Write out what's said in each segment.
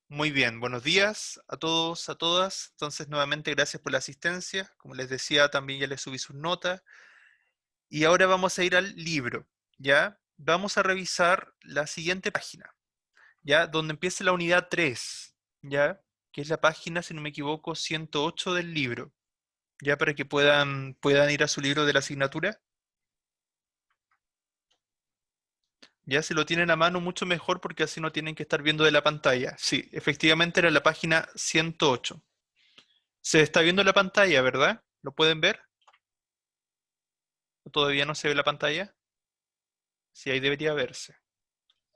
Muy bien, buenos días a todos, a todas. Entonces, nuevamente, gracias por la asistencia. Como les decía, también ya les subí sus notas. Y ahora vamos a ir al libro, ¿ya? Vamos a revisar la siguiente página, ¿ya? Donde empieza la unidad 3, ¿ya? Que es la página, si no me equivoco, 108 del libro, ¿ya? Para que puedan ir a su libro de la asignatura. Ya si lo tienen a mano, mucho mejor porque así no tienen que estar viendo de la pantalla. Sí, efectivamente era la página 108. Se está viendo la pantalla, ¿verdad? ¿Lo pueden ver? ¿O todavía no se ve la pantalla? Sí, ahí debería verse.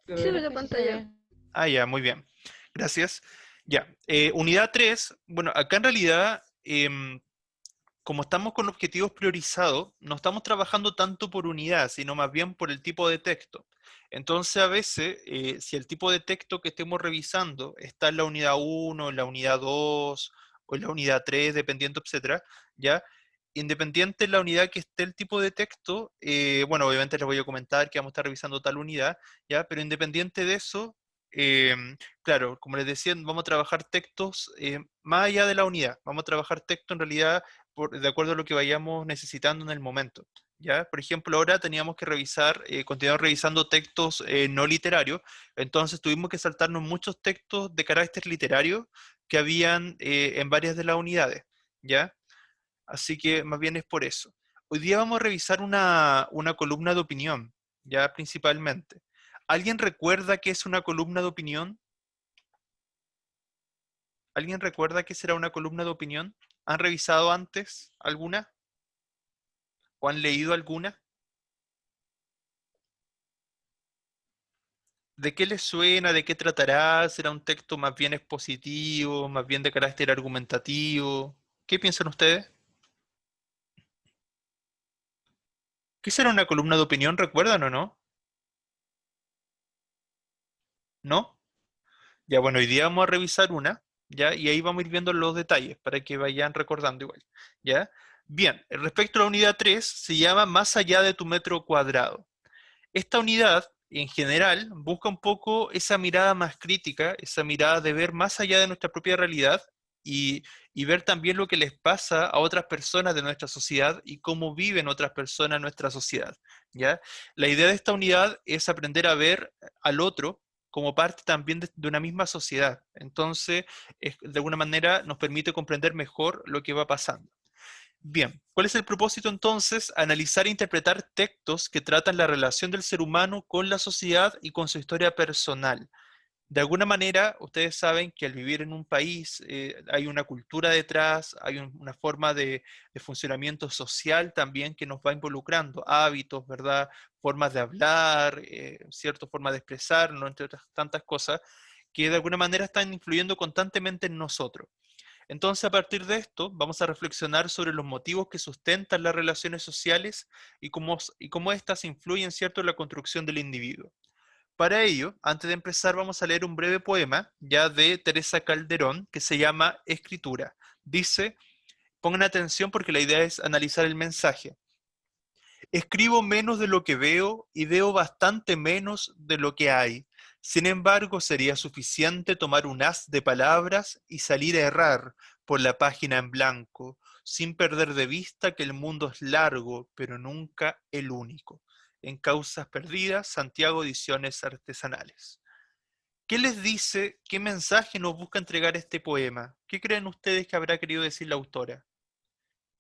Sí se ve la Sí, sí se pantalla. ve. Ah, ya, muy bien. Gracias. Ya, unidad 3. Bueno, acá en realidad, como estamos con objetivos priorizados, no estamos trabajando tanto por unidad, sino más bien por el tipo de texto. Entonces, a veces, si el tipo de texto que estemos revisando está en la unidad 1, en la unidad 2 o en la unidad 3, dependiendo, etcétera, ¿ya? Independiente de la unidad que esté el tipo de texto, bueno, obviamente les voy a comentar que vamos a estar revisando tal unidad, ¿ya? Pero independiente de eso, eh, claro, como les decía, vamos a trabajar textos más allá de la unidad. Vamos a trabajar texto en realidad de acuerdo a lo que vayamos necesitando en el momento. ¿Ya? Por ejemplo, ahora teníamos que revisar, continuar revisando textos no literarios, entonces tuvimos que saltarnos muchos textos de carácter literario que habían en varias de las unidades. ¿Ya? Así que más bien es por eso. Hoy día vamos a revisar una columna de opinión, ya principalmente. ¿Alguien recuerda qué es una columna de opinión? ¿Alguien recuerda qué será una columna de opinión? ¿Han revisado antes alguna? ¿O han leído alguna? ¿De qué les suena? ¿De qué tratará? ¿Será un texto más bien expositivo, más bien de carácter argumentativo? ¿Qué piensan ustedes? ¿Qué será una columna de opinión? ¿Recuerdan o no? ¿No? Ya, bueno, hoy día vamos a revisar una, ¿ya? Y ahí vamos a ir viendo los detalles para que vayan recordando igual, ¿ya? Bien, respecto a la unidad 3, se llama Más allá de tu metro cuadrado. Esta unidad, en general, busca un poco esa mirada más crítica, esa mirada de ver más allá de nuestra propia realidad y, y ver también lo que les pasa a otras personas de nuestra sociedad y cómo viven otras personas en nuestra sociedad, ¿ya? La idea de esta unidad es aprender a ver al otro como parte también de una misma sociedad. Entonces, de alguna manera nos permite comprender mejor lo que va pasando. Bien, ¿cuál es el propósito entonces? Analizar e interpretar textos que tratan la relación del ser humano con la sociedad y con su historia personal. De alguna manera, ustedes saben que al vivir en un país hay una cultura detrás, hay una forma de funcionamiento social también que nos va involucrando, hábitos, ¿verdad? Formas de hablar, cierta forma de expresarnos, entre otras tantas cosas, que de alguna manera están influyendo constantemente en nosotros. Entonces, a partir de esto, vamos a reflexionar sobre los motivos que sustentan las relaciones sociales y cómo éstas influyen, ¿cierto?, en la construcción del individuo. Para ello, antes de empezar, vamos a leer un breve poema ya de Teresa Calderón que se llama Escritura. Dice, pongan atención porque la idea es analizar el mensaje. Escribo menos de lo que veo y veo bastante menos de lo que hay. Sin embargo, sería suficiente tomar un haz de palabras y salir a errar por la página en blanco, sin perder de vista que el mundo es largo, pero nunca el único. En Causas Perdidas, Santiago Ediciones Artesanales. ¿Qué les dice, qué mensaje nos busca entregar este poema? ¿Qué creen ustedes que habrá querido decir la autora?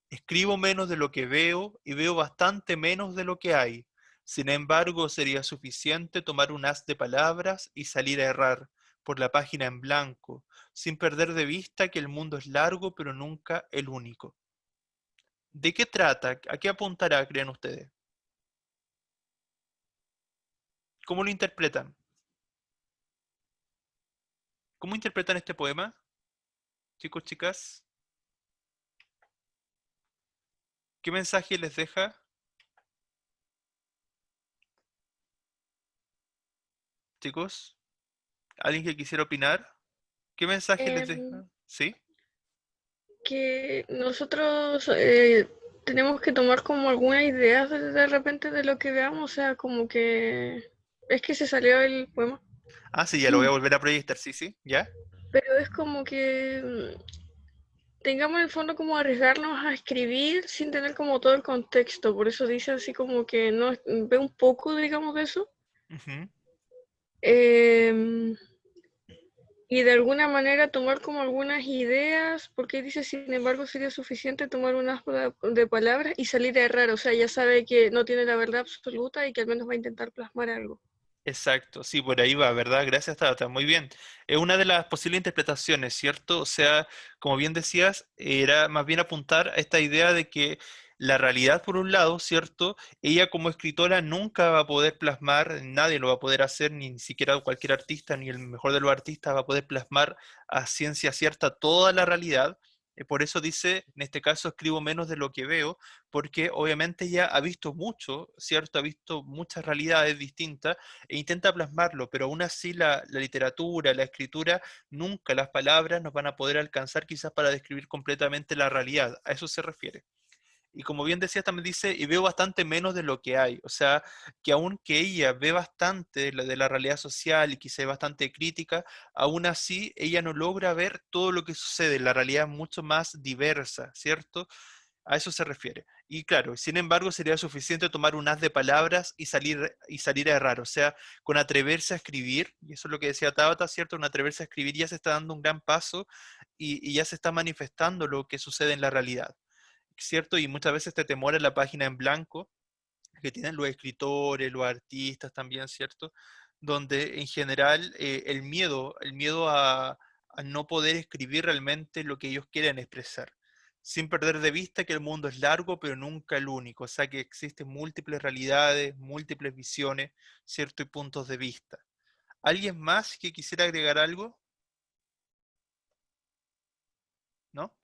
Escribo menos de lo que veo y veo bastante menos de lo que hay. Sin embargo, sería suficiente tomar un haz de palabras y salir a errar por la página en blanco, sin perder de vista que el mundo es largo pero nunca el único. ¿De qué trata? ¿A qué apuntará, creen ustedes? ¿Cómo lo interpretan? ¿Cómo interpretan este poema, chicos, chicas? ¿Qué mensaje les deja, chicos? ¿Alguien que quisiera opinar? ¿Qué mensaje les Em, deja? ¿Sí? que nosotros tenemos que tomar como alguna idea de repente de lo que veamos, o sea, como que es que se salió el poema. Ah, sí, ya lo voy a volver a proyectar, sí, sí, ¿ya? pero es como que tengamos en el fondo como arriesgarnos a escribir sin tener como todo el contexto. Por eso dice así como que no ve un poco, digamos, de eso. Ujú. Eh, y de alguna manera tomar como algunas ideas, porque dice, sin embargo, sería suficiente tomar unas de palabras y salir a errar. O sea, ya sabe que no tiene la verdad absoluta y que al menos va a intentar plasmar algo. Exacto, sí, por ahí va, ¿verdad? Gracias, Tabata, muy bien. Es una de las posibles interpretaciones, ¿cierto? O sea, como bien decías, era más bien apuntar a esta idea de que la realidad, por un lado, ¿cierto? Ella como escritora nunca va a poder plasmar, nadie lo va a poder hacer, ni siquiera cualquier artista, ni el mejor de los artistas va a poder plasmar a ciencia cierta toda la realidad. Por eso dice, en este caso, escribo menos de lo que veo, porque obviamente ella ha visto mucho, ¿cierto? Ha visto muchas realidades distintas e intenta plasmarlo, pero aún así la literatura, la escritura, nunca las palabras nos van a poder alcanzar quizás para describir completamente la realidad. A eso se refiere. Y como bien decía, también dice, y veo bastante menos de lo que hay. O sea, que aun que ella ve bastante de la realidad social y quizá es bastante crítica, aún así ella no logra ver todo lo que sucede. La realidad es mucho más diversa, ¿cierto? A eso se refiere. Y claro, sin embargo, sería suficiente tomar un haz de palabras y salir a errar. O sea, con atreverse a escribir, y eso es lo que decía Tabata, ¿cierto? Con atreverse a escribir ya se está dando un gran paso y ya se está manifestando lo que sucede en la realidad, ¿cierto? Y muchas veces este temor a la página en blanco que tienen los escritores, los artistas también, ¿cierto? Donde en general el miedo a no poder escribir realmente lo que ellos quieren expresar, sin perder de vista que el mundo es largo, pero nunca el único, o sea que existen múltiples realidades, múltiples visiones, ¿cierto? Y puntos de vista. ¿Alguien más que quisiera agregar algo? ¿No?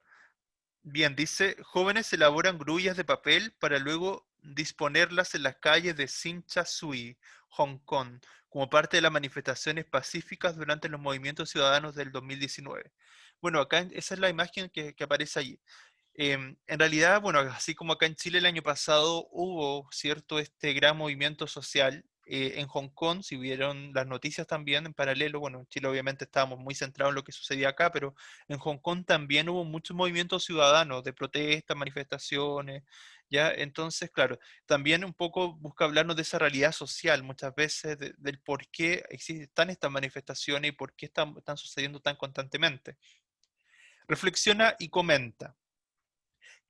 Bien, dice, jóvenes elaboran grullas de papel para luego disponerlas en las calles de Sincha Sui, Hong Kong, como parte de las manifestaciones pacíficas durante los movimientos ciudadanos del 2019. Bueno, esa es la imagen que aparece allí. En realidad, bueno, así como acá en Chile el año pasado hubo, ¿cierto?, este gran movimiento social, en Hong Kong, si vieron las noticias también en paralelo, bueno, en Chile obviamente estábamos muy centrados en lo que sucedía acá, pero en Hong Kong también hubo muchos movimientos ciudadanos de protestas, manifestaciones, ¿ya? Entonces, claro, también un poco busca hablarnos de esa realidad social muchas veces, del por qué existen estas manifestaciones y por qué están sucediendo tan constantemente. Reflexiona y comenta.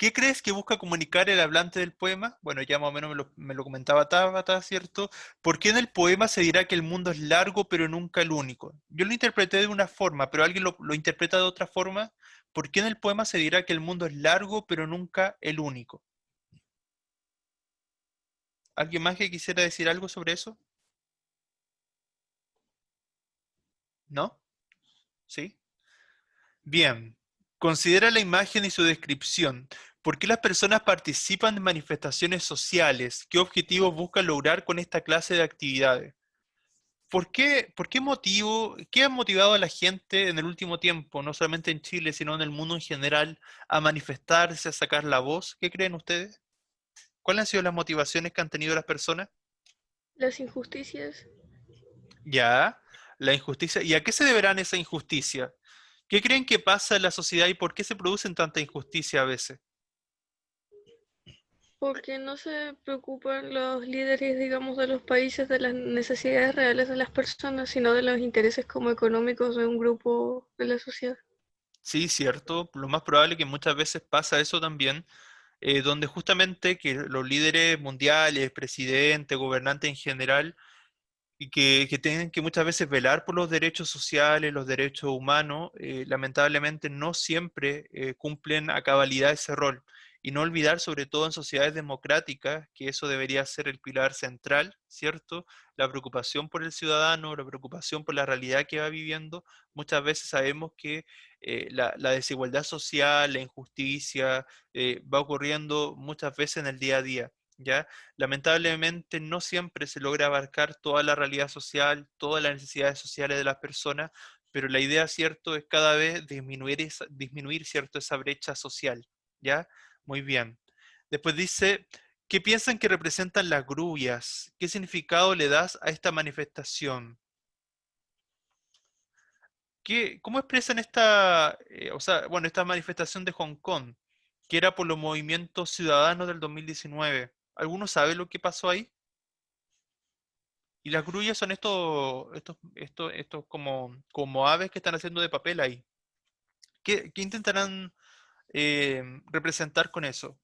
¿Qué crees que busca comunicar el hablante del poema? Bueno, ya más o menos me lo comentaba Tabata, ¿cierto? ¿Por qué en el poema se dirá que el mundo es largo pero nunca el único? Yo lo interpreté de una forma, pero alguien lo interpreta de otra forma. ¿Por qué en el poema se dirá que el mundo es largo pero nunca el único? ¿Alguien más que quisiera decir algo sobre eso? ¿No? ¿Sí? Bien. Considera la imagen y su descripción. ¿Por qué las personas participan en manifestaciones sociales? ¿Qué objetivos buscan lograr con esta clase de actividades? Por qué motivo, qué ha motivado a la gente en el último tiempo, no solamente en Chile, sino en el mundo en general, a manifestarse, a sacar la voz? ¿Qué creen ustedes? ¿Cuáles han sido las motivaciones que han tenido las personas? Las injusticias, Ya, la injusticia. ¿Y a qué se deberán esa injusticia? ¿Qué creen que pasa en la sociedad y por qué se producen tanta injusticia a veces? porque no se preocupan los líderes, digamos, de los países de las necesidades reales de las personas, sino de los intereses como económicos de un grupo de la sociedad. Sí, cierto. Lo más probable es que muchas veces pasa eso también, donde justamente que los líderes mundiales, presidentes, gobernantes en general, y que tienen que muchas veces velar por los derechos sociales, los derechos humanos, lamentablemente no siempre cumplen a cabalidad ese rol. Y no olvidar, sobre todo en sociedades democráticas, que eso debería ser el pilar central, ¿cierto? La preocupación por el ciudadano, la preocupación por la realidad que va viviendo. Muchas veces sabemos que la desigualdad social, la injusticia, va ocurriendo muchas veces en el día a día. ¿Ya? Lamentablemente no siempre se logra abarcar toda la realidad social, todas las necesidades sociales de las personas, pero la idea, cierto, es cada vez disminuir, cierto, esa brecha social, ¿ya? Muy bien. Después dice, ¿qué piensan que representan las grullas? ¿Qué significado le das a esta manifestación? ¿Cómo expresan esta, o sea, bueno, esta manifestación de Hong Kong, que era por los movimientos ciudadanos del 2019? ¿Alguno sabe lo que pasó ahí? Y las grullas son estos como aves que están haciendo de papel ahí. ¿Qué intentarán representar con eso?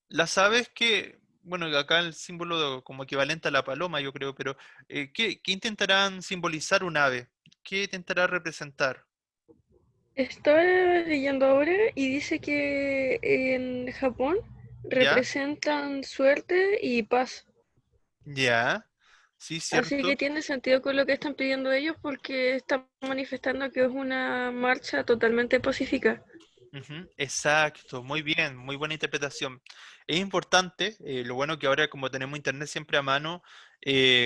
Las aves que, bueno, acá el símbolo como equivalente a la paloma, yo creo, pero ¿qué intentarán simbolizar un ave? ¿Qué intentará representar? Estaba leyendo ahora y dice que en Japón ¿Ya? representan suerte y paz. ¿Ya? Sí, Así que cierto. tiene sentido con lo que están pidiendo ellos porque están manifestando que es una marcha totalmente pacífica. Ujú, exacto, muy bien, muy buena interpretación. Es importante, lo bueno que ahora como tenemos internet siempre a mano,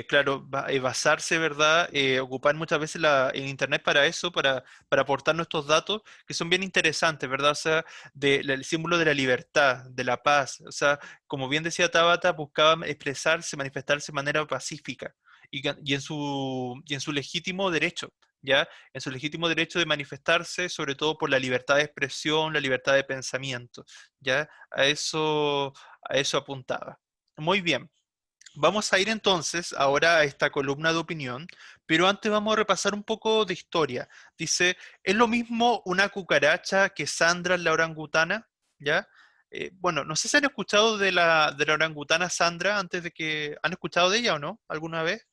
claro, basarse, ¿verdad? Ocupar muchas veces el internet para eso, para aportar nuestros datos, que son bien interesantes, ¿verdad? O sea, el símbolo de la libertad, de la paz. O sea, como bien decía Tabata, buscaba expresarse, manifestarse de manera pacífica y en su legítimo derecho. ¿Ya? En su legítimo derecho de manifestarse, sobre todo por la libertad de expresión, la libertad de pensamiento, ¿ya? A eso apuntaba. Muy bien. Vamos a ir entonces ahora a esta columna de opinión, pero antes vamos a repasar un poco de historia. Dice, ¿es lo mismo una cucaracha que Sandra la orangutana? ¿Ya? Bueno, no sé si han escuchado de la orangutana Sandra antes de que... ¿Han escuchado de ella o no? ¿Alguna vez?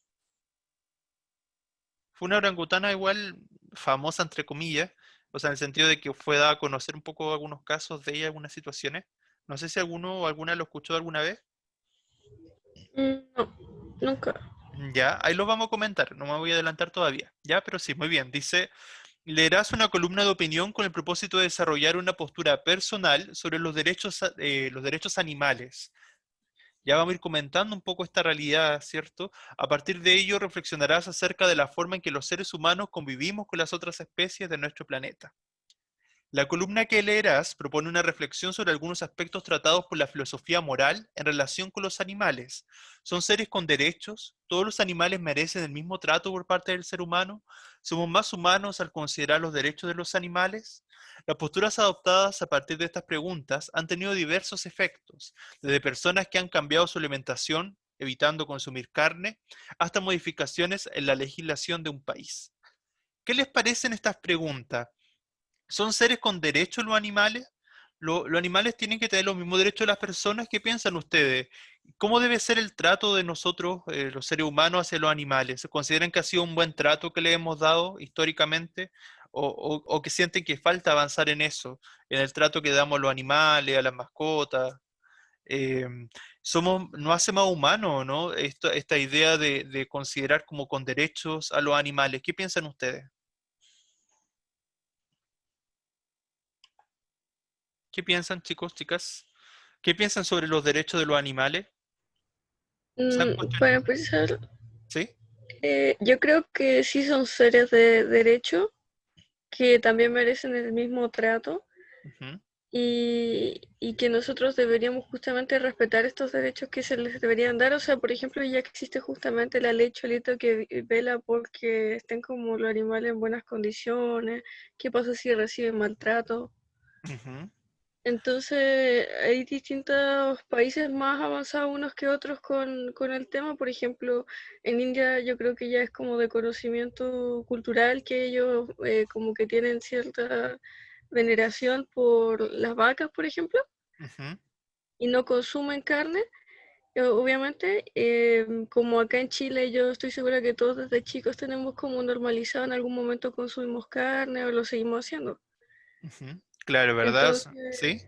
Fue una orangutana igual famosa, entre comillas, o sea, en el sentido de que fue dada a conocer un poco algunos casos de ella, algunas situaciones. No sé si alguno o alguna lo escuchó alguna vez. No, nunca. Ya, ahí lo vamos a comentar, no me voy a adelantar todavía. Ya, pero sí, muy bien. Dice, leerás una columna de opinión con el propósito de desarrollar una postura personal sobre los derechos animales. Ya vamos a ir comentando un poco esta realidad, ¿cierto? A partir de ello reflexionarás acerca de la forma en que los seres humanos convivimos con las otras especies de nuestro planeta. La columna que leerás propone una reflexión sobre algunos aspectos tratados por la filosofía moral en relación con los animales. ¿Son seres con derechos? ¿Todos los animales merecen el mismo trato por parte del ser humano? ¿Somos más humanos al considerar los derechos de los animales? Las posturas adoptadas a partir de estas preguntas han tenido diversos efectos, desde personas que han cambiado su alimentación, evitando consumir carne, hasta modificaciones en la legislación de un país. ¿Qué les parecen estas preguntas? ¿Son seres con derechos los animales? ¿Los animales tienen que tener los mismos derechos de las personas? ¿Qué piensan ustedes? ¿Cómo debe ser el trato de nosotros, los seres humanos, hacia los animales? ¿Se consideran que ha sido un buen trato que le hemos dado históricamente? ¿O que sienten que falta avanzar en eso, en el trato que damos a los animales, a las mascotas? Eh, ¿No hace más humano, ¿no? Esta idea de considerar como con derechos a los animales. ¿Qué piensan ustedes? ¿Qué piensan, chicos, chicas? ¿Qué piensan sobre los derechos de los animales? ¿Se han Para cuestionado? empezar, ¿Sí? yo creo que sí son seres de derecho que también merecen el mismo trato Ujú, y que nosotros deberíamos justamente respetar estos derechos que se les deberían dar. O sea, por ejemplo, ya existe justamente la ley Cholito que vela porque estén como los animales en buenas condiciones, qué pasa si reciben maltrato. ujú, Entonces, hay distintos países más avanzados unos que otros con el tema. Por ejemplo, en India yo creo que ya es como de conocimiento cultural que ellos como que tienen cierta veneración por las vacas, por ejemplo, ujú. y no consumen carne. Obviamente, como acá en Chile, yo estoy segura que todos desde chicos tenemos como normalizado en algún momento consumimos carne o lo seguimos haciendo. Ujú. Claro, ¿verdad? Entonces, Sí,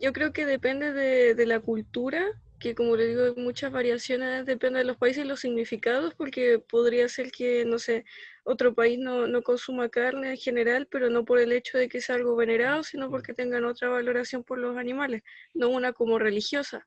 yo creo que depende de la cultura, que como le digo, hay muchas variaciones, depende de los países y los significados, porque podría ser que, no sé, otro país no consuma carne en general, pero no por el hecho de que sea algo venerado, sino porque tengan otra valoración por los animales, no una como religiosa.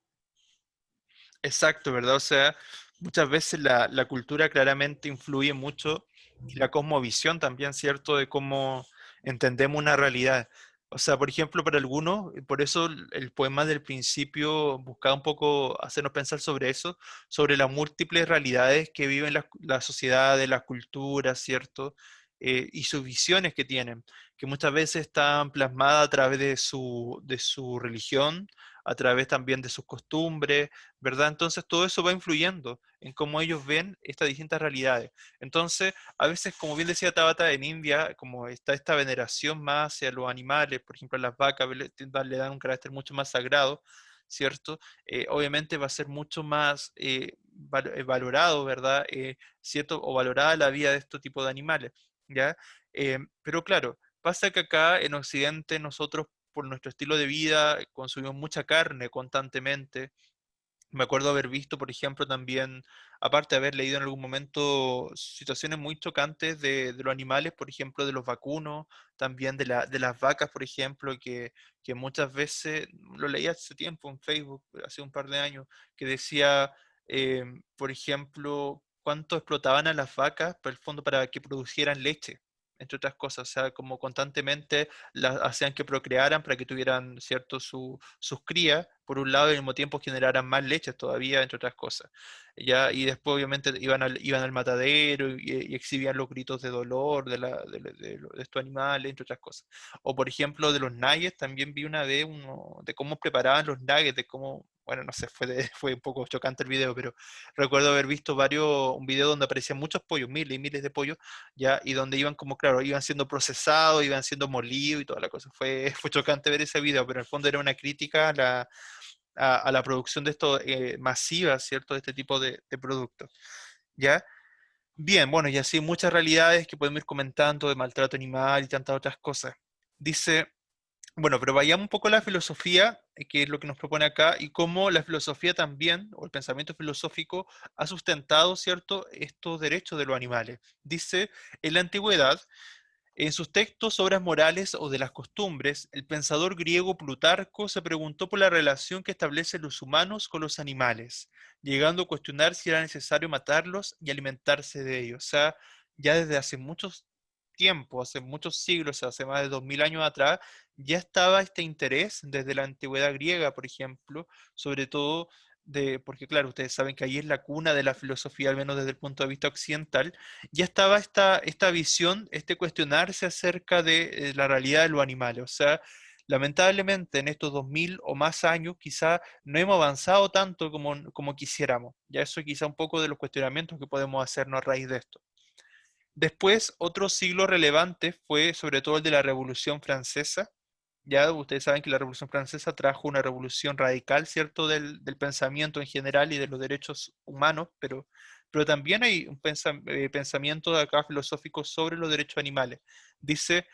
exacto, ¿verdad? O sea, muchas veces la cultura claramente influye mucho y la cosmovisión también, ¿cierto? De cómo entendemos una realidad. O sea, por ejemplo, para algunos, por eso el poema del principio buscaba un poco hacernos pensar sobre eso, sobre las múltiples realidades que viven las sociedades, las culturas, ¿cierto? Y sus visiones que tienen, que muchas veces están plasmadas a través de su religión, a través también de sus costumbres, ¿verdad? Entonces todo eso va influyendo en cómo ellos ven estas distintas realidades. Entonces, a veces, como bien decía Tabata, en India, como está esta veneración más hacia los animales, por ejemplo, a las vacas le dan un carácter mucho más sagrado, ¿cierto? Obviamente va a ser mucho más valorado, ¿verdad? ¿Cierto? O valorada la vida de este tipo de animales, ¿ya? Pero claro, pasa que acá en Occidente nosotros, por nuestro estilo de vida, consumimos mucha carne constantemente. Me acuerdo haber visto, por ejemplo, también, aparte de haber leído en algún momento situaciones muy chocantes de los animales, por ejemplo, de los vacunos, también de las vacas, por ejemplo, que muchas veces, lo leí hace tiempo en Facebook, hace un par de años, que decía, por ejemplo, cuánto explotaban a las vacas, por el fondo, para que producieran leche, entre otras cosas, o sea, como constantemente las hacían que procrearan para que tuvieran, ¿cierto?, sus crías, por un lado, y al mismo tiempo generaran más leches todavía, entre otras cosas. ¿Ya? Y después, obviamente, iban al matadero y exhibían los gritos de dolor de estos animales, entre otras cosas. O, por ejemplo, de los nuggets, también vi una vez uno de cómo preparaban los nuggets, de cómo, bueno, no sé, fue un poco chocante el video, pero recuerdo haber visto un video donde aparecían muchos pollos, miles y miles de pollos, ya, y donde iban como, claro, iban siendo procesados, iban siendo molidos y toda la cosa. Fue chocante ver ese video, pero en el fondo era una crítica a la producción de esto masiva, ¿cierto? De este tipo de productos, ¿ya? Bien, bueno, y así muchas realidades que podemos ir comentando de maltrato animal y tantas otras cosas. Dice, bueno, pero vayamos un poco a la filosofía, que es lo que nos propone acá, y cómo la filosofía también, o el pensamiento filosófico, ha sustentado, ¿cierto?, estos derechos de los animales. Dice, en la antigüedad, en sus textos, obras morales o de las costumbres, el pensador griego Plutarco se preguntó por la relación que establecen los humanos con los animales, llegando a cuestionar si era necesario matarlos y alimentarse de ellos. O sea, ya desde hace muchos tiempos, hace muchos siglos, hace más de 2000 años atrás, ya estaba este interés desde la antigüedad griega, por ejemplo, sobre todo porque claro, ustedes saben que ahí es la cuna de la filosofía, al menos desde el punto de vista occidental, ya estaba esta visión, este cuestionarse acerca de la realidad de los animales. O sea, lamentablemente en estos 2000 o más años quizá no hemos avanzado tanto como quisiéramos. Ya eso quizá un poco de los cuestionamientos que podemos hacernos a raíz de esto. Después, otro siglo relevante fue sobre todo el de la Revolución Francesa. Ya ustedes saben que la Revolución Francesa trajo una revolución radical, ¿cierto?, del pensamiento en general y de los derechos humanos, pero también hay un pensamiento de acá filosófico sobre los derechos animales. Dice,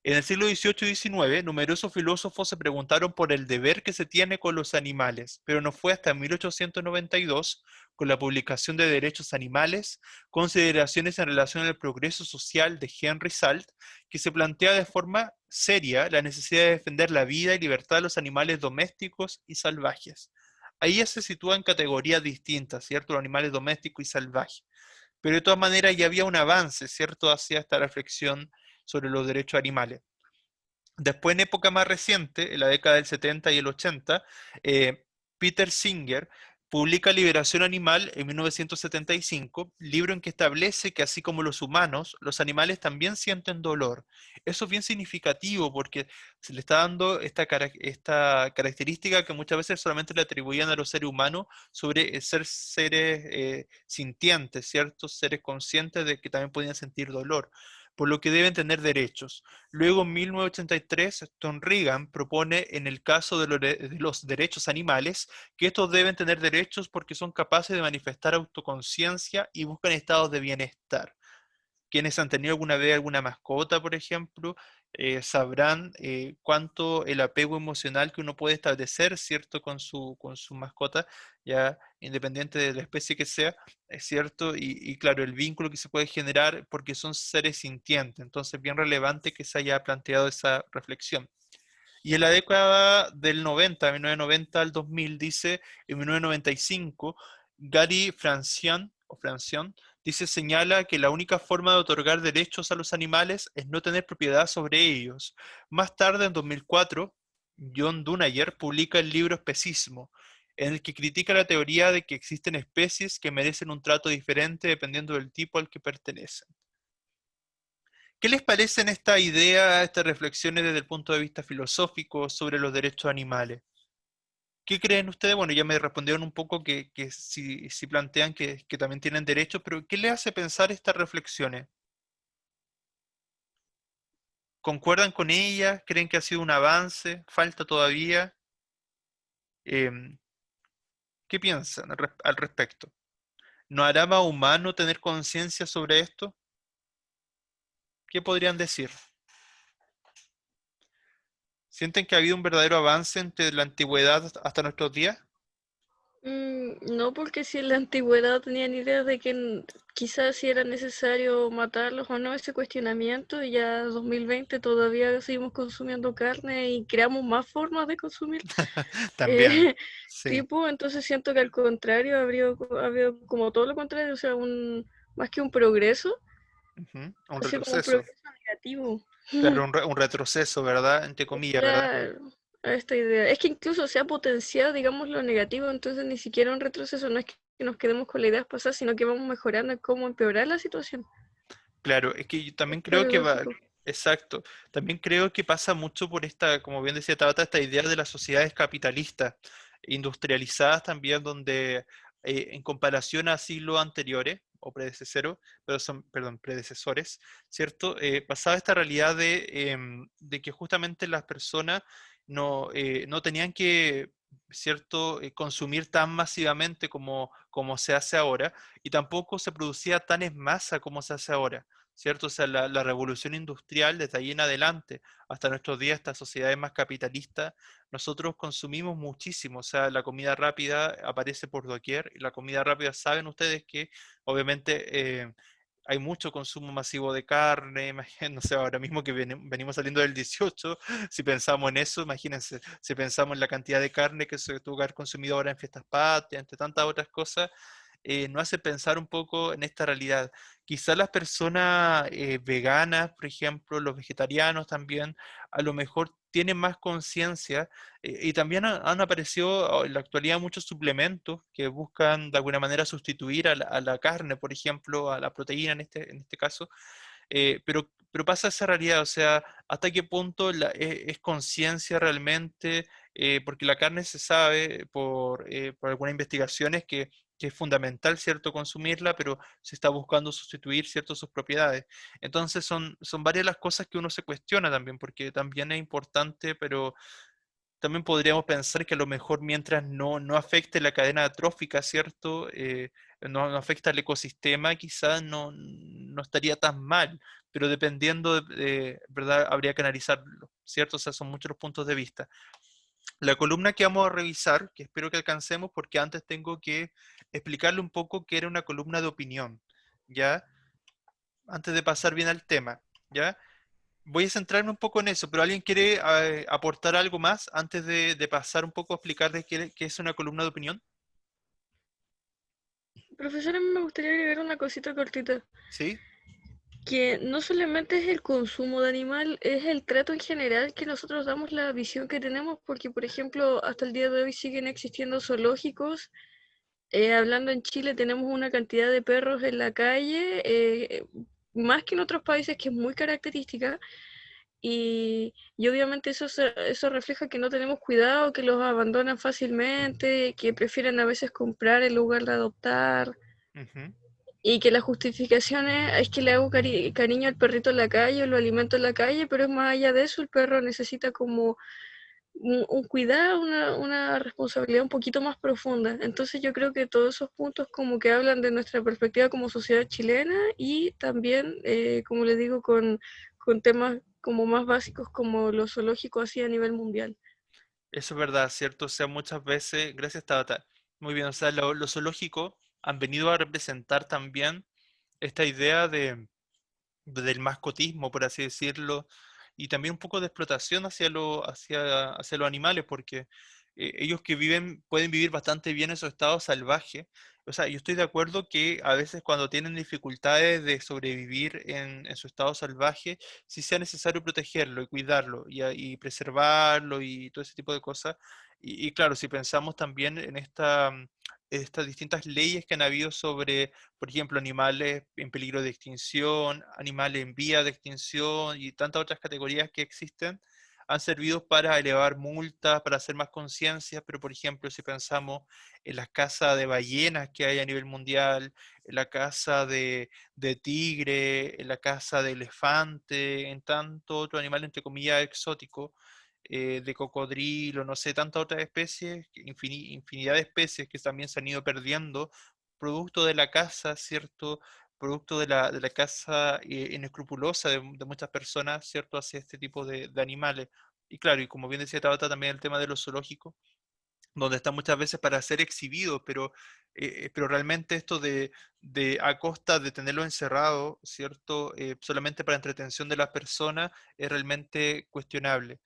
en el siglo XVIII y XIX, numerosos filósofos se preguntaron por el deber que se tiene con los animales, pero no fue hasta 1892, con la publicación de Derechos Animales, Consideraciones en relación al progreso social de Henry Salt, que se plantea de forma seria la necesidad de defender la vida y libertad de los animales domésticos y salvajes. Ahí ya se sitúa en categorías distintas, ¿cierto? Los animales domésticos y salvajes. Pero de todas maneras ya había un avance, ¿cierto?, hacia esta reflexión sobre los derechos animales. Después, en época más reciente, en la década del 70 y el 80, Peter Singer publica Liberación Animal en 1975, libro en que establece que así como los humanos, los animales también sienten dolor. Eso es bien significativo porque se le está dando esta característica que muchas veces solamente le atribuían a los seres humanos sobre ser seres sintientes, ¿cierto? Seres conscientes de que también podían sentir dolor, por lo que deben tener derechos. Luego, en 1983, Tom Reagan propone, en el caso de los derechos animales, que estos deben tener derechos porque son capaces de manifestar autoconciencia y buscan estados de bienestar. Quienes han tenido alguna vez alguna mascota, por ejemplo, sabrán cuánto el apego emocional que uno puede establecer, ¿cierto?, con su mascota, ya independiente de la especie que sea, es cierto, y claro, el vínculo que se puede generar porque son seres sintientes. Entonces, bien relevante que se haya planteado esa reflexión. Y en la década del 90, 1990 al 2000, dice, en 1995, Gary Francione o Francione, dice, señala que la única forma de otorgar derechos a los animales es no tener propiedad sobre ellos. Más tarde, en 2004, John Dunayer publica el libro Especismo, en el que critica la teoría de que existen especies que merecen un trato diferente dependiendo del tipo al que pertenecen. ¿Qué les parecen esta idea, estas reflexiones desde el punto de vista filosófico sobre los derechos animales? ¿Qué creen ustedes? Bueno, ya me respondieron un poco que si plantean que también tienen derechos, pero ¿qué les hace pensar estas reflexiones? ¿Concuerdan con ellas? ¿Creen que ha sido un avance? ¿Falta todavía? Em, ¿Qué piensan al respecto? ¿No hará más humano tener conciencia sobre esto? ¿Qué podrían decir? ¿Sienten que ha habido un verdadero avance entre la antigüedad hasta nuestros días? No, porque si en la antigüedad tenían ideas de que quizás si era necesario matarlos o no, ese cuestionamiento, y ya 2020 todavía seguimos consumiendo carne y creamos más formas de consumir También, eh, sí. tipo, entonces siento que al contrario habría como todo lo contrario, o sea, más que un progreso, Ujú. Un ha sido como un retroceso. progreso negativo. Claro, un retroceso, ¿verdad? Entre comillas, ¿verdad? Claro, a esta idea. Es que incluso se ha potenciado, digamos, lo negativo, entonces ni siquiera un retroceso, no es que nos quedemos con las ideas pasadas, sino que vamos mejorando en cómo empeorar la situación. Claro, es que yo Es también creo que va, paradójico. exacto, también creo que pasa mucho por esta, como bien decía Tabata, esta idea de las sociedades capitalistas, industrializadas también, donde en comparación a siglos anteriores, o predecesores, pero son, perdón, predecesores, ¿cierto? Pasaba esta realidad de que justamente las personas no tenían que, ¿cierto?, consumir tan masivamente como se hace ahora, y tampoco se producía tan en masa como se hace ahora. ¿Cierto? O sea, la revolución industrial desde ahí en adelante hasta nuestros días, estas sociedades más capitalistas, nosotros consumimos muchísimo, o sea, la comida rápida aparece por doquier, y la comida rápida, saben ustedes que obviamente hay mucho consumo masivo de carne, no sé, ahora mismo que venimos saliendo del 18, si pensamos en eso, imagínense, si pensamos en la cantidad de carne que se tuvo que haber consumido ahora en fiestas patrias, entre tantas otras cosas, nos hace pensar un poco en esta realidad. Quizás las personas veganas, por ejemplo, los vegetarianos también, a lo mejor tienen más conciencia y también han aparecido en la actualidad muchos suplementos que buscan de alguna manera sustituir a la carne, por ejemplo, a la proteína en este caso, pero pasa esa realidad, o sea, hasta qué punto es conciencia realmente, porque la carne se sabe por algunas investigaciones que es fundamental, ¿cierto?, consumirla, pero se está buscando sustituir, ¿cierto?, sus propiedades. Entonces son varias las cosas que uno se cuestiona también, porque también es importante, pero también podríamos pensar que a lo mejor mientras no afecte la cadena trófica, ¿cierto? No afecta al ecosistema, quizás no estaría tan mal, pero dependiendo, ¿verdad? Habría que analizarlo, ¿cierto? O sea, son muchos los puntos de vista. La columna que vamos a revisar, que espero que alcancemos, porque antes tengo que explicarle un poco que era una columna de opinión, ¿ya? Antes de pasar bien al tema, ¿ya? Voy a centrarme un poco en eso, pero ¿alguien quiere aportar algo más antes de pasar un poco a explicar de qué es una columna de opinión? Profesor, a mí me gustaría agregar una cosita cortita, ¿Sí? que no solamente es el consumo de animal, es el trato en general que nosotros damos, la visión que tenemos, porque por ejemplo, hasta el día de hoy siguen existiendo zoológicos. Hablando en Chile, tenemos una cantidad de perros en la calle, más que en otros países, que es muy característica, y obviamente eso refleja que no tenemos cuidado, que los abandonan fácilmente, que prefieren a veces comprar en lugar de adoptar, Ujú. y que la justificación es que le hago cariño al perrito en la calle, lo alimento en la calle, pero es más allá de eso, el perro necesita como un cuidado, una responsabilidad un poquito más profunda. Entonces yo creo que todos esos puntos como que hablan de nuestra perspectiva como sociedad chilena, y también, como les digo, con temas como más básicos como lo zoológico así a nivel mundial. Eso es verdad, ¿cierto? O sea, muchas veces, gracias Tabata, muy bien, o sea, los zoológicos han venido a representar también esta idea del mascotismo, por así decirlo, y también un poco de explotación hacia los animales, porque ellos que viven, pueden vivir bastante bien en su estado salvaje. O sea, yo estoy de acuerdo que a veces cuando tienen dificultades de sobrevivir en su estado salvaje, sí sea necesario protegerlo y cuidarlo y preservarlo y todo ese tipo de cosas. Y claro, si pensamos también en estas distintas leyes que han habido sobre, por ejemplo, animales en peligro de extinción, animales en vía de extinción y tantas otras categorías que existen, han servido para elevar multas, para hacer más conciencia, pero por ejemplo, si pensamos en las cazas de ballenas que hay a nivel mundial, en la caza de tigre, en la caza de elefante, en tanto otro animal, entre comillas, exótico, de cocodrilo, no sé, tantas otras especies, infinidad de especies que también se han ido perdiendo, producto de la caza, ¿cierto? Producto de la caza inescrupulosa de muchas personas, ¿cierto?, hacia este tipo de animales. Y claro, y como bien decía Tabata, también el tema de los zoológicos, donde están muchas veces para ser exhibidos, pero realmente esto de a costa de tenerlo encerrado, ¿cierto?, solamente para entretención de las personas, es realmente cuestionable.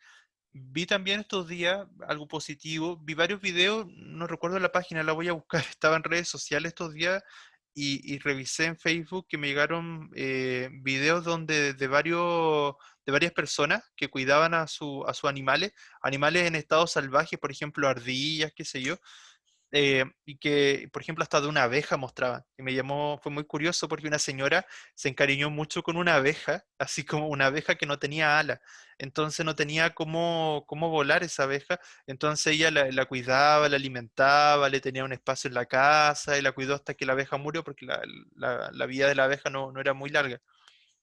Vi también estos días algo positivo, vi varios videos, no recuerdo la página, la voy a buscar, estaba en redes sociales estos días y revisé en Facebook que me llegaron videos donde de varias personas que cuidaban a sus animales, animales en estado salvaje, por ejemplo, ardillas, qué sé yo, y que, por ejemplo, hasta de una abeja mostraban. Y me llamó, fue muy curioso porque una señora se encariñó mucho con una abeja, así como una abeja que no tenía ala. Entonces no tenía cómo volar esa abeja. Entonces ella la cuidaba, la alimentaba, le tenía un espacio en la casa y la cuidó hasta que la abeja murió porque la vida de la abeja no era muy larga.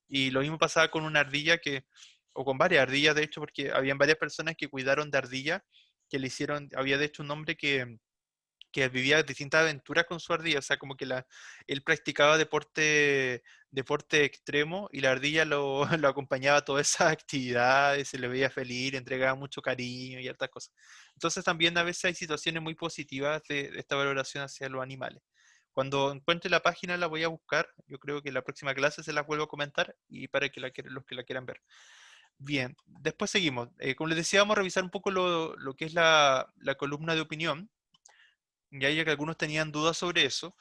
Y lo mismo pasaba con una ardilla o con varias ardillas, de hecho, porque habían varias personas que cuidaron de ardilla, que le hicieron, había de hecho un hombre que vivía distintas aventuras con su ardilla, o sea, como que él practicaba deporte extremo y la ardilla lo acompañaba a todas esas actividades, se le veía feliz, le entregaba mucho cariño y hartas cosas. Entonces también a veces hay situaciones muy positivas de esta valoración hacia los animales. Cuando encuentre la página la voy a buscar, yo creo que la próxima clase se las vuelvo a comentar y para que los que la quieran ver. Bien, después seguimos. Como les decía, vamos a revisar un poco lo que es la columna de opinión ya que algunos tenían dudas sobre eso.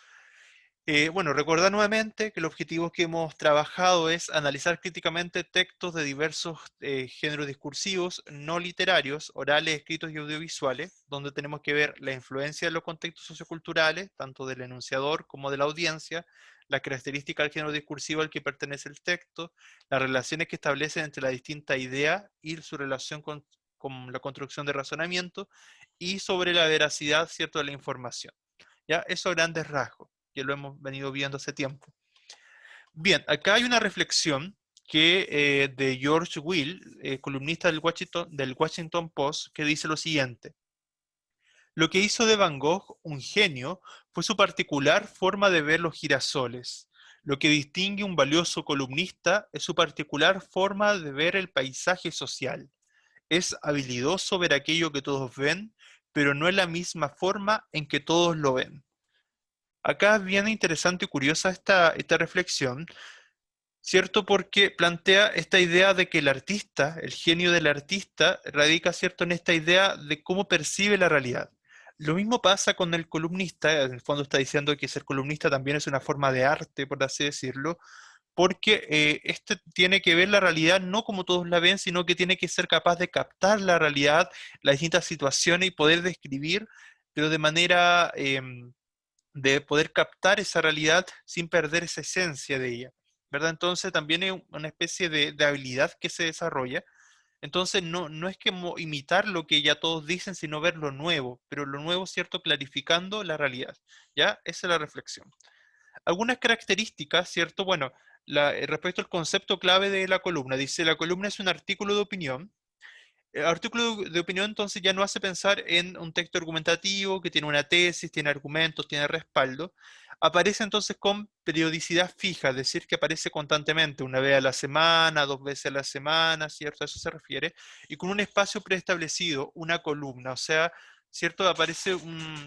Bueno, recordar nuevamente que el objetivo que hemos trabajado es analizar críticamente textos de diversos géneros discursivos, no literarios, orales, escritos y audiovisuales, donde tenemos que ver la influencia de los contextos socioculturales, tanto del enunciador como de la audiencia, las características del género discursivo al que pertenece el texto, las relaciones que establecen entre la distinta idea y su relación con la construcción de razonamiento, y sobre la veracidad, ¿cierto?, de la información. ¿Ya? Eso a grandes rasgos, que lo hemos venido viendo hace tiempo. Bien, acá hay una reflexión de George Will, columnista del Washington Post, que dice lo siguiente. Lo que hizo de Van Gogh un genio fue su particular forma de ver los girasoles. Lo que distingue un valioso columnista es su particular forma de ver el paisaje social. Es habilidoso ver aquello que todos ven, pero no es la misma forma en que todos lo ven. Acá viene interesante y curiosa esta reflexión, ¿cierto? Porque plantea esta idea de que el artista, el genio del artista, radica, ¿cierto?, en esta idea de cómo percibe la realidad. Lo mismo pasa con el columnista, en el fondo está diciendo que ser columnista también es una forma de arte, por así decirlo, porque este tiene que ver la realidad no como todos la ven, sino que tiene que ser capaz de captar la realidad, las distintas situaciones y poder describir, pero de manera de poder captar esa realidad sin perder esa esencia de ella, ¿verdad? Entonces también es una especie de habilidad que se desarrolla. Entonces no es que imitar lo que ya todos dicen, sino ver lo nuevo, pero lo nuevo, ¿cierto?, clarificando la realidad, ¿ya? Esa es la reflexión. Algunas características, ¿cierto? Bueno, respecto al concepto clave de la columna, dice, la columna es un artículo de opinión. El artículo de opinión entonces ya no hace pensar en un texto argumentativo que tiene una tesis, tiene argumentos, tiene respaldo. Aparece entonces con periodicidad fija, es decir, que aparece constantemente, una vez a la semana, dos veces a la semana, ¿cierto? A eso se refiere. Y con un espacio preestablecido, una columna, o sea, ¿cierto?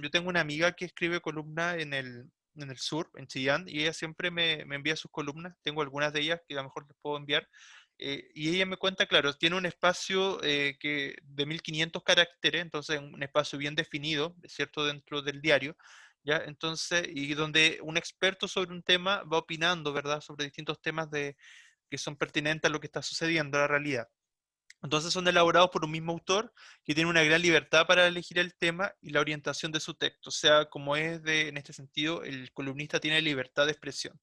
Yo tengo una amiga que escribe columna en el sur, en Chillán, y ella siempre me envía sus columnas. Tengo algunas de ellas que a lo mejor les puedo enviar Y ella me cuenta, claro, tiene un espacio de 1500 caracteres, entonces un espacio bien definido, ¿cierto?, dentro del diario, ¿ya? Entonces, y donde un experto sobre un tema va opinando, ¿verdad?, sobre distintos temas que son pertinentes a lo que está sucediendo, a la realidad. Entonces son elaborados por un mismo autor que tiene una gran libertad para elegir el tema y la orientación de su texto. O sea, como en este sentido, el columnista tiene libertad de expresión.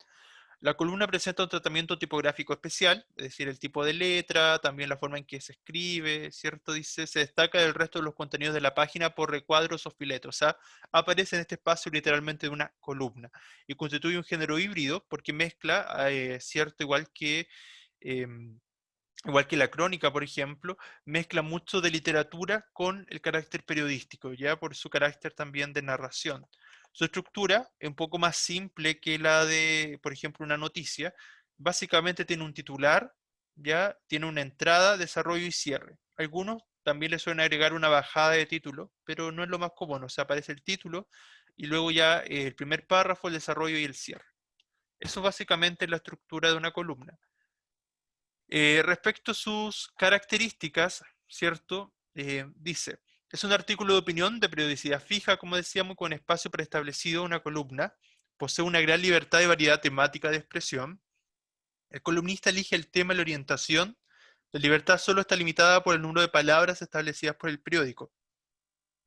La columna presenta un tratamiento tipográfico especial, es decir, el tipo de letra, también la forma en que se escribe, ¿cierto? Dice, se destaca del resto de los contenidos de la página por recuadros o filetes, o sea, aparece en este espacio literalmente de una columna y constituye un género híbrido porque mezcla, ¿cierto? Em, igual que la crónica, por ejemplo, mezcla mucho de literatura con el carácter periodístico, ya por su carácter también de narración. Su estructura es un poco más simple que la de, por ejemplo, una noticia. Básicamente tiene un titular, ya tiene una entrada, desarrollo y cierre. Algunos también le suelen agregar una bajada de título, pero no es lo más común. O sea, aparece el título y luego ya el primer párrafo, el desarrollo y el cierre. Eso básicamente es la estructura de una columna. Respecto a sus características, ¿cierto? Dice, es un artículo de opinión de periodicidad fija, como decíamos, con espacio preestablecido, una columna, posee una gran libertad y variedad temática de expresión. El columnista elige el tema y la orientación. La libertad solo está limitada por el número de palabras establecidas por el periódico.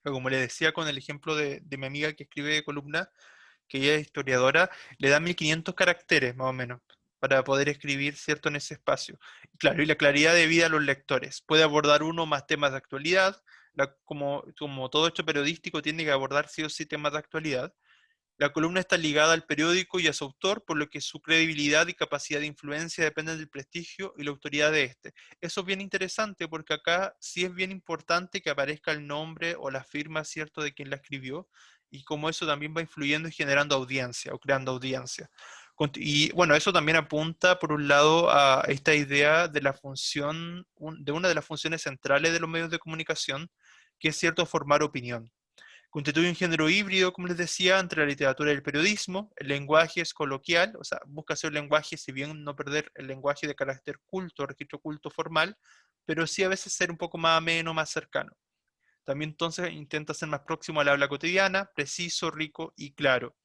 Pero como le decía con el ejemplo de mi amiga que escribe columna, que ella es historiadora, le da 1500 caracteres más o menos para poder escribir, ¿cierto?, en ese espacio. Y claro, y la claridad de vida a los lectores. Puede abordar uno o más temas de actualidad, como todo hecho periodístico tiene que abordar sí o sí temas de actualidad. La columna está ligada al periódico y a su autor, por lo que su credibilidad y capacidad de influencia dependen del prestigio y la autoridad de este. Eso es bien interesante porque acá sí es bien importante que aparezca el nombre o la firma, ¿cierto?, de quien la escribió, y como eso también va influyendo y generando audiencia o creando audiencia. Y bueno, eso también apunta, por un lado, a esta idea de la función, de una de las funciones centrales de los medios de comunicación, que es cierto formar opinión. Constituye un género híbrido, como les decía, entre la literatura y el periodismo. El lenguaje es coloquial, o sea, busca hacer un lenguaje, si bien no perder el lenguaje de carácter culto, registro culto formal, pero sí a veces ser un poco más ameno, más cercano. También entonces intenta ser más próximo al habla cotidiana, preciso, rico y claro.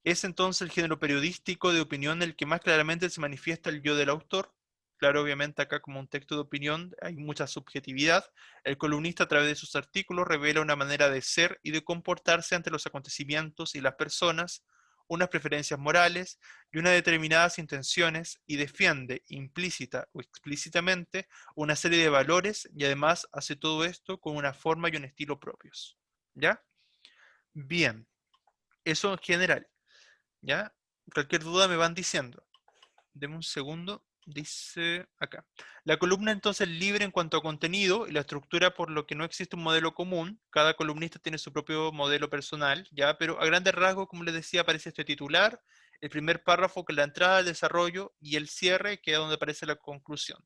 Es entonces el género periodístico de opinión el que más claramente se manifiesta el yo del autor. Claro, obviamente acá como un texto de opinión hay mucha subjetividad. El columnista a través de sus artículos revela una manera de ser y de comportarse ante los acontecimientos y las personas, unas preferencias morales y unas determinadas intenciones, y defiende implícita o explícitamente una serie de valores, y además hace todo esto con una forma y un estilo propios. ¿Ya? Bien, eso en general. ¿Ya? Cualquier duda me van diciendo. Deme un segundo. Dice acá. La columna entonces es libre en cuanto a contenido y la estructura, por lo que no existe un modelo común. Cada columnista tiene su propio modelo personal, ¿ya? Pero a grandes rasgos, como les decía, aparece este titular, el primer párrafo que es la entrada, el desarrollo y el cierre, que es donde aparece la conclusión.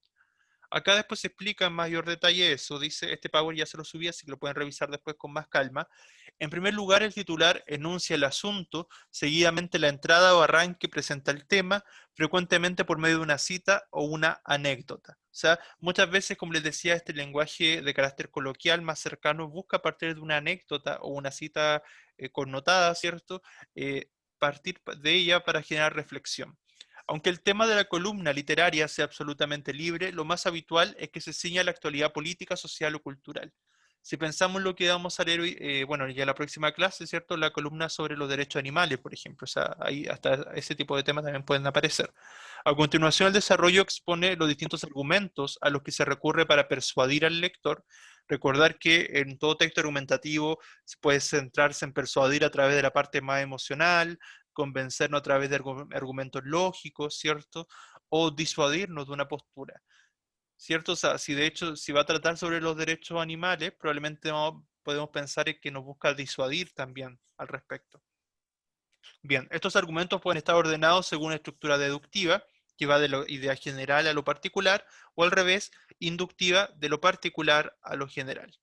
Acá después se explica en mayor detalle eso. Dice, este Power ya se lo subí, así que lo pueden revisar después con más calma. En primer lugar, el titular enuncia el asunto, seguidamente la entrada o arranque presenta el tema, frecuentemente por medio de una cita o una anécdota. O sea, muchas veces, como les decía, este lenguaje de carácter coloquial más cercano busca a partir de una anécdota o una cita connotada, ¿cierto? Partir de ella para generar reflexión. Aunque el tema de la columna literaria sea absolutamente libre, lo más habitual es que se ciña a la actualidad política, social o cultural. Si pensamos lo que vamos a leer hoy, bueno, ya la próxima clase, ¿cierto? La columna sobre los derechos animales, por ejemplo. O sea, ahí hasta ese tipo de temas también pueden aparecer. A continuación, el desarrollo expone los distintos argumentos a los que se recurre para persuadir al lector. Recordar que en todo texto argumentativo se puede centrarse en persuadir a través de la parte más emocional, convencernos a través de argumentos lógicos, ¿cierto? O disuadirnos de una postura, ¿cierto? O sea, si de hecho, si va a tratar sobre los derechos animales, probablemente podemos pensar en que nos busca disuadir también al respecto. Bien, estos argumentos pueden estar ordenados según una estructura deductiva, que va de la idea general a lo particular, o al revés, inductiva, de lo particular a lo general.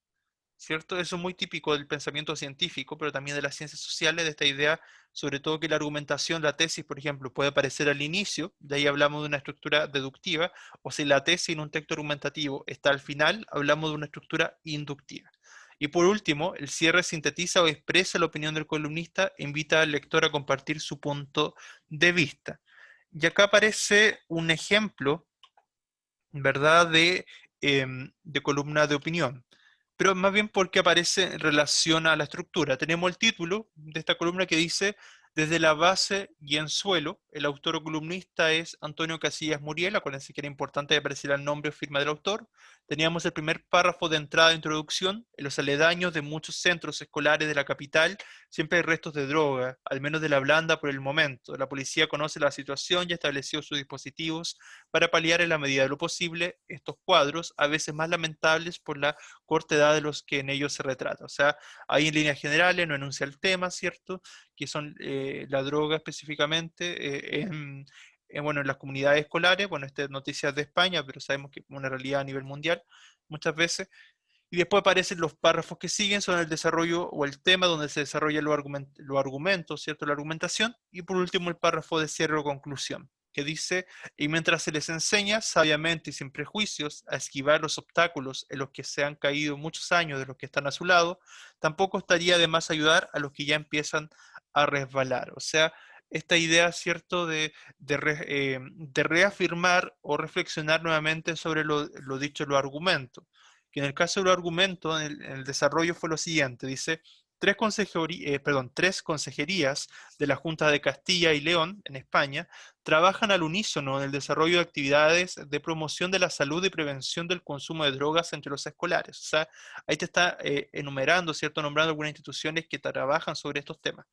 ¿cierto? Eso es muy típico del pensamiento científico, pero también de las ciencias sociales, de esta idea, sobre todo que la argumentación, la tesis, por ejemplo, puede aparecer al inicio, de ahí hablamos de una estructura deductiva, o si la tesis en un texto argumentativo está al final, hablamos de una estructura inductiva. Y por último, el cierre sintetiza o expresa la opinión del columnista e invita al lector a compartir su punto de vista. Y acá aparece un ejemplo, ¿verdad?, de columna de opinión, pero más bien porque aparece en relación a la estructura. Tenemos el título de esta columna que dice: Desde la base y en suelo. El autor o columnista es Antonio Casillas Muriel, acuérdense que era importante que apareciera el nombre o firma del autor. Teníamos el primer párrafo de entrada de introducción. En los aledaños de muchos centros escolares de la capital siempre hay restos de droga, al menos de la blanda por el momento. La policía conoce la situación y ha establecido sus dispositivos para paliar en la medida de lo posible estos cuadros, a veces más lamentables por la corta edad de los que en ellos se retrata. O sea, ahí en líneas generales no enuncia el tema, ¿cierto? Que son la droga específicamente bueno, en las comunidades escolares. Bueno, esta es noticias de España, pero sabemos que es una realidad a nivel mundial muchas veces. Y después aparecen los párrafos que siguen, son el desarrollo o el tema donde se desarrollan los argumentos, ¿cierto? La argumentación. Y por último el párrafo de cierre o conclusión, que dice: y mientras se les enseña sabiamente y sin prejuicios a esquivar los obstáculos en los que se han caído muchos años de los que están a su lado, tampoco estaría de más ayudar a los que ya empiezan a resbalar. O sea, esta idea, ¿cierto?, de reafirmar o reflexionar nuevamente sobre lo dicho en los argumentos, que en el caso del argumento, en el desarrollo fue lo siguiente: dice: tres consejerías de la Junta de Castilla y León, en España, trabajan al unísono en el desarrollo de actividades de promoción de la salud y prevención del consumo de drogas entre los escolares. O sea, ahí te está enumerando, ¿cierto?, nombrando algunas instituciones que trabajan sobre estos temas.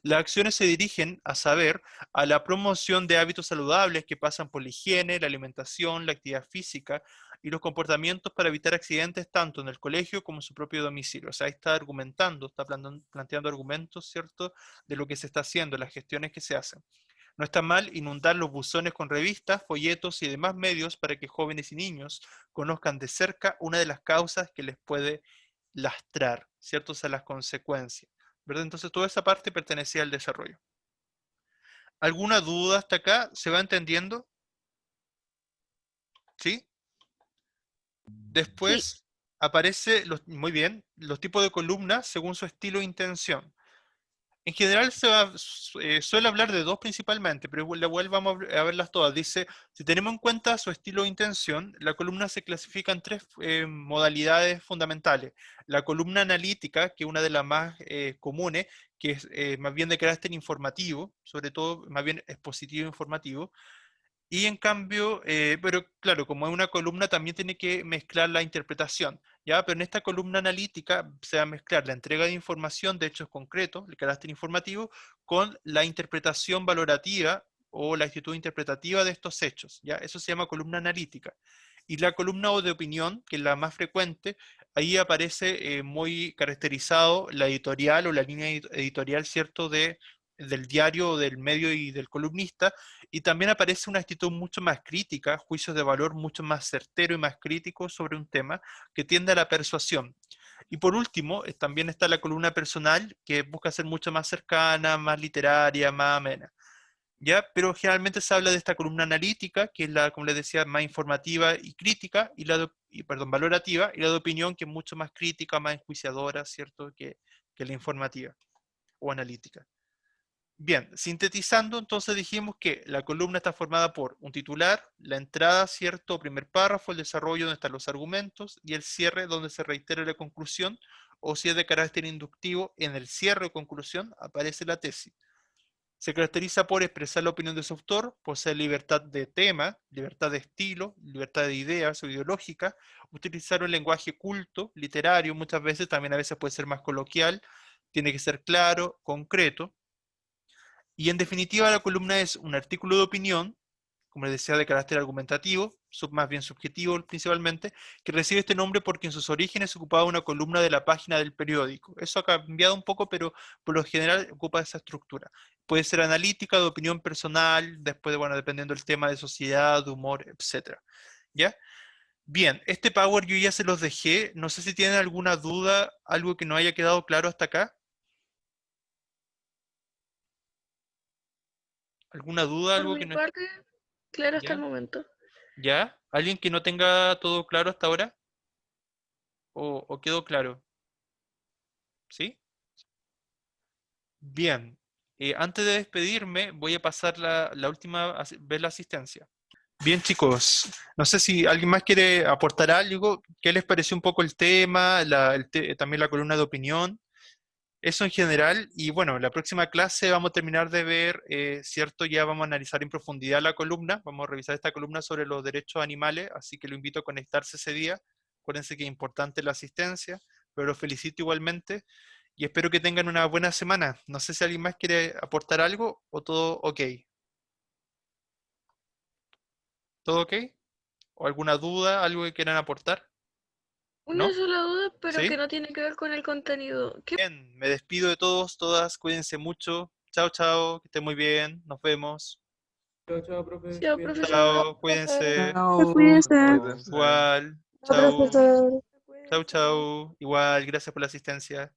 Las acciones se dirigen, a saber, a la promoción de hábitos saludables que pasan por la higiene, la alimentación, la actividad física y los comportamientos para evitar accidentes tanto en el colegio como en su propio domicilio. O sea, ahí está argumentando, está planteando argumentos, ¿cierto?, de lo que se está haciendo, las gestiones que se hacen. No está mal inundar los buzones con revistas, folletos y demás medios para que jóvenes y niños conozcan de cerca una de las causas que les puede lastrar, ¿cierto? O sea, las consecuencias, ¿verdad? Entonces toda esa parte pertenecía al desarrollo. ¿Alguna duda hasta acá? ¿Se va entendiendo? ¿Sí? Sí, Después aparece, muy bien, los tipos de columnas según su estilo e intención. En general suele hablar de dos principalmente, pero igual vamos a verlas todas. Dice: si tenemos en cuenta su estilo e intención, la columna se clasifica en tres modalidades fundamentales. La columna analítica, que es una de las más comunes, que es más bien de carácter informativo, sobre todo más bien expositivo informativo. Y en cambio, pero claro, como es una columna, también tiene que mezclar la interpretación, ¿ya? Pero en esta columna analítica se va a mezclar la entrega de información de hechos concretos, el carácter informativo, con la interpretación valorativa o la actitud interpretativa de estos hechos, ¿ya? Eso se llama columna analítica. Y la columna o de opinión, que es la más frecuente, ahí aparece muy caracterizado la editorial o la línea editorial, ¿cierto?, del diario, del medio y del columnista, y también aparece una actitud mucho más crítica, juicios de valor mucho más certero y más crítico sobre un tema, que tiende a la persuasión. Y por último, también está la columna personal, que busca ser mucho más cercana, más literaria, más amena. ¿Ya? Pero generalmente se habla de esta columna analítica, que es la, como les decía, más informativa y crítica, perdón, valorativa, y la de opinión, que es mucho más crítica, más enjuiciadora, ¿cierto?, que la informativa o analítica. Bien, sintetizando, entonces dijimos que la columna está formada por un titular, la entrada, cierto, primer párrafo, el desarrollo donde están los argumentos, y el cierre donde se reitera la conclusión, o si es de carácter inductivo, en el cierre o conclusión aparece la tesis. Se caracteriza por expresar la opinión de su autor, posee libertad de tema, libertad de estilo, libertad de ideas o ideológica, utilizar un lenguaje culto, literario, muchas veces, también a veces puede ser más coloquial, tiene que ser claro, concreto. Y en definitiva, la columna es un artículo de opinión, como les decía, de carácter argumentativo, más bien subjetivo principalmente, que recibe este nombre porque en sus orígenes ocupaba una columna de la página del periódico. Eso ha cambiado un poco, pero por lo general ocupa esa estructura. Puede ser analítica, de opinión personal, después, bueno, dependiendo del tema, de sociedad, de humor, etc. ¿Ya? Bien, este Power yo ya se los dejé. No sé si tienen alguna duda, algo que no haya quedado claro hasta acá. ¿Alguna duda, Por algo mi que no... parte, claro hasta el ¿Ya? momento. ¿Ya? ¿Alguien que no tenga todo claro hasta ahora? ¿O quedó claro? ¿Sí? Bien. Antes de despedirme, voy a pasar la última vez la asistencia. Bien, chicos. No sé si alguien más quiere aportar algo. ¿Qué les pareció un poco el tema? También la columna de opinión. Eso en general, y bueno, la próxima clase vamos a terminar de ver, ¿cierto? Ya vamos a analizar en profundidad la columna, vamos a revisar esta columna sobre los derechos animales, así que lo invito a conectarse ese día. Acuérdense que es importante la asistencia, pero los felicito igualmente y espero que tengan una buena semana. No sé si alguien más quiere aportar algo o todo ok. ¿Todo ok? ¿O alguna duda, algo que quieran aportar? Una ¿No? sola duda, pero que ¿Sí? no tiene que ver con el contenido. ¿Qué Bien, me despido de todos, todas, cuídense mucho. Chao, chao, que estén muy bien, nos vemos. Chao, chao, profe. pasó, Cuídate. profesor? Chao, cuídense. Cuídense. Cuídense. Igual. No, Chau. profesor. Chau, Cuídense. chau. Igual, gracias por la asistencia.